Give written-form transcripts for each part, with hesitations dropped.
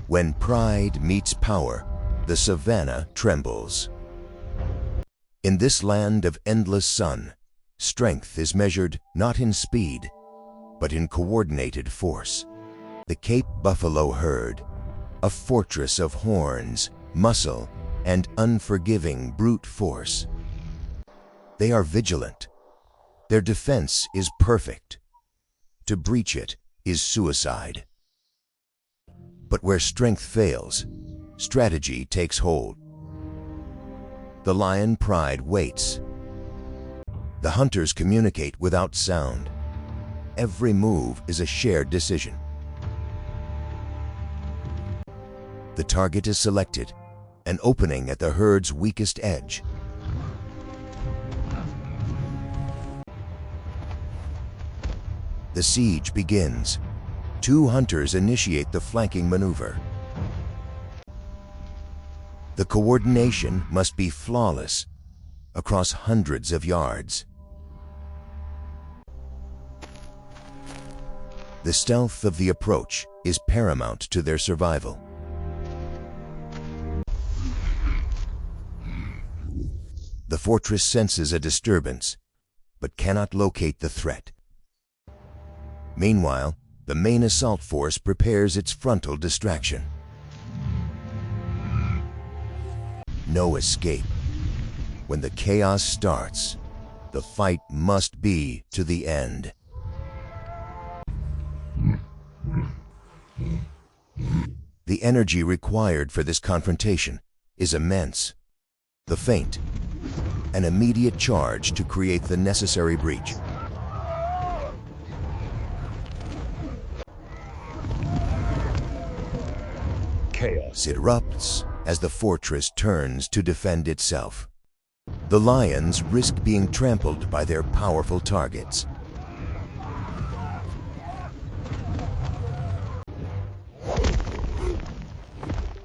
When pride meets power, the savannah trembles. In this land of endless sun, strength is measured not in speed, but in coordinated force. The Cape Buffalo herd, a fortress of horns, muscle, and unforgiving brute force. They are vigilant. Their defense is perfect. To breach it is suicide. But where strength fails, strategy takes hold. The lion pride waits. The hunters communicate without sound. Every move is a shared decision. The target is selected, an opening at the herd's weakest edge. The siege begins. 2 hunters initiate the flanking maneuver. The coordination must be flawless across hundreds of yards. The stealth of the approach is paramount to their survival. The fortress senses a disturbance, but cannot locate the threat. Meanwhile, the main assault force prepares its frontal distraction. No escape. When the chaos starts, the fight must be to the end. The energy required for this confrontation is immense. The feint, an immediate charge to create the necessary breach. Chaos erupts as the fortress turns to defend itself. The lions risk being trampled by their powerful targets.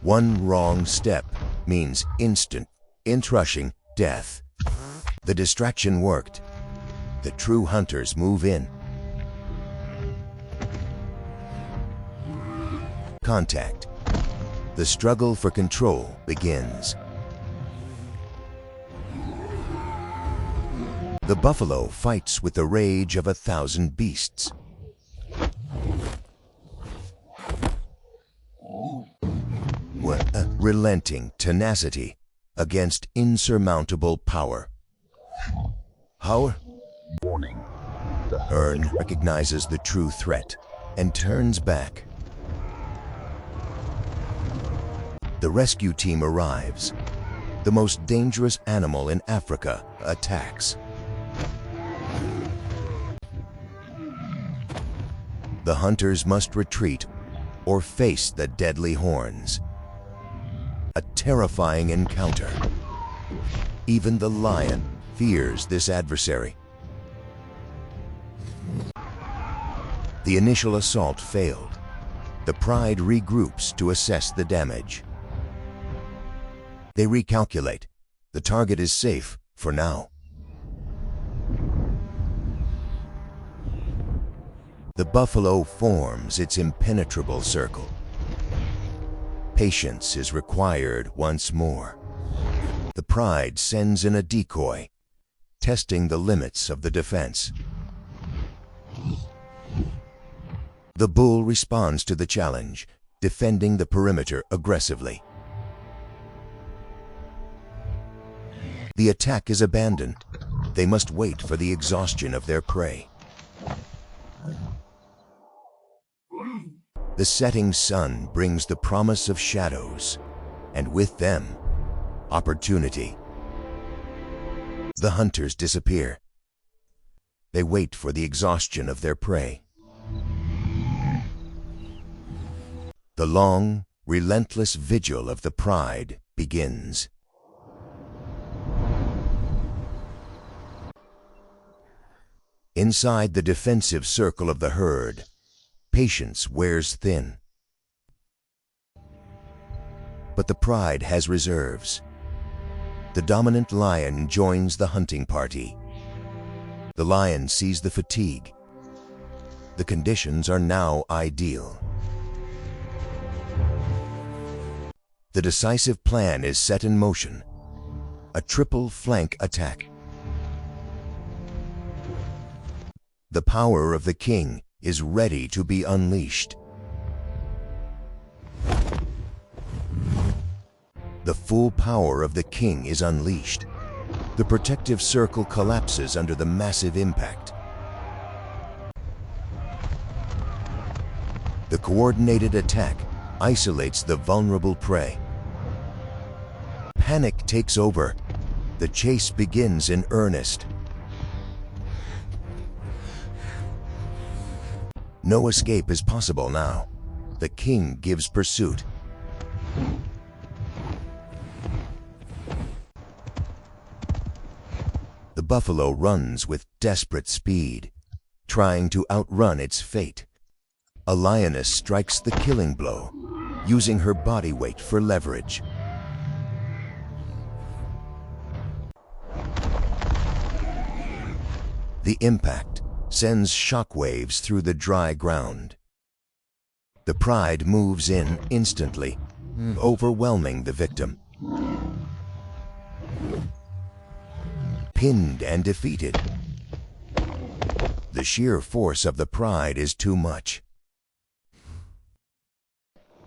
One wrong step means instant, crushing death. The distraction worked. The true hunters move in. Contact. The struggle for control begins. The buffalo fights with the rage of 1,000 beasts. Relenting tenacity against insurmountable power. Warning. The herd recognizes the true threat and turns back. The rescue team arrives. The most dangerous animal in Africa attacks. The hunters must retreat or face the deadly horns. A terrifying encounter. Even the lion fears this adversary. The initial assault failed. The pride regroups to assess the damage. They recalculate. The target is safe for now. The buffalo forms its impenetrable circle. Patience is required once more. The pride sends in a decoy, testing the limits of the defense. The bull responds to the challenge, defending the perimeter aggressively. The attack is abandoned. They must wait for the exhaustion of their prey. The setting sun brings the promise of shadows, and with them, opportunity. The hunters disappear. They wait for the exhaustion of their prey. The long, relentless vigil of the pride begins. Inside the defensive circle of the herd, patience wears thin. But the pride has reserves. The dominant lion joins the hunting party. The lion sees the fatigue. The conditions are now ideal. The decisive plan is set in motion. A triple flank attack. The power of the king is ready to be unleashed. The full power of the king is unleashed. The protective circle collapses under the massive impact. The coordinated attack isolates the vulnerable prey. Panic takes over. The chase begins in earnest. No escape is possible now. The king gives pursuit. The buffalo runs with desperate speed, trying to outrun its fate. A lioness strikes the killing blow, using her body weight for leverage. The impact sends shockwaves through the dry ground. The pride moves in instantly, overwhelming the victim. Pinned and defeated. The sheer force of the pride is too much.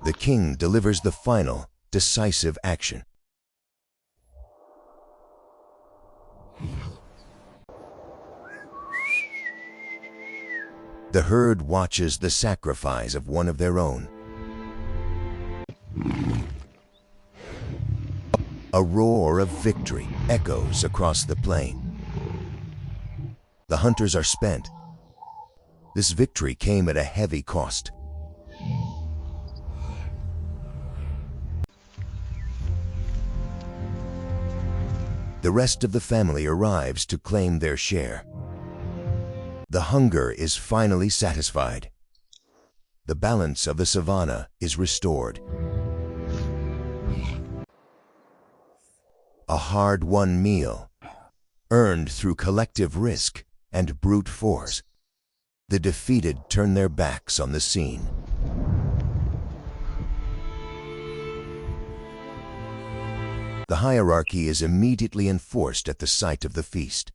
The king delivers the final, decisive action. The herd watches the sacrifice of one of their own. A roar of victory echoes across the plain. The hunters are spent. This victory came at a heavy cost. The rest of the family arrives to claim their share. The hunger is finally satisfied. The balance of the savanna is restored. A hard-won meal, earned through collective risk and brute force. The defeated turn their backs on the scene. The hierarchy is immediately enforced at the site of the feast.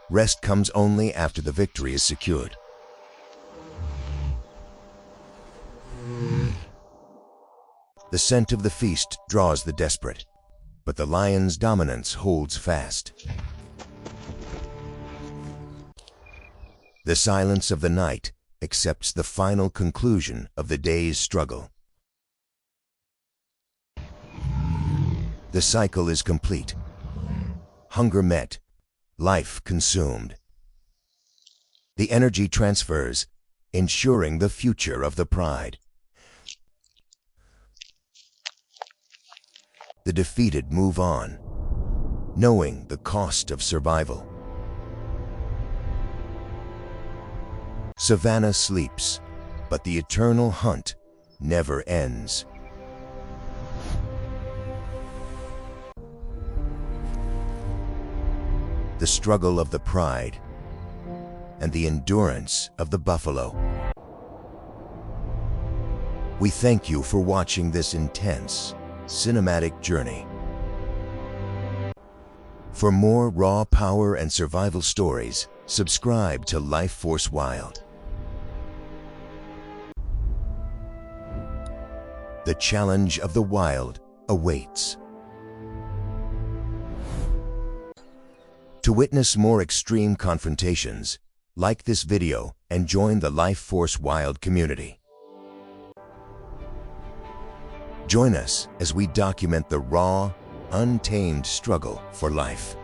Rest comes only after the victory is secured. The scent of the feast draws the desperate, but the lion's dominance holds fast. The silence of the night accepts the final conclusion of the day's struggle. The cycle is complete. Hunger met, life consumed. The energy transfers, ensuring the future of the pride. The defeated move on, knowing the cost of survival. Savannah sleeps, but the eternal hunt never ends. The struggle of the pride and the endurance of the buffalo. We thank you for watching this intense, cinematic journey. For more raw power and survival stories, subscribe to Life Force Wild. The challenge of the wild awaits. To witness more extreme confrontations, like this video and join the Life Force Wild community. Join us as we document the raw, untamed struggle for life.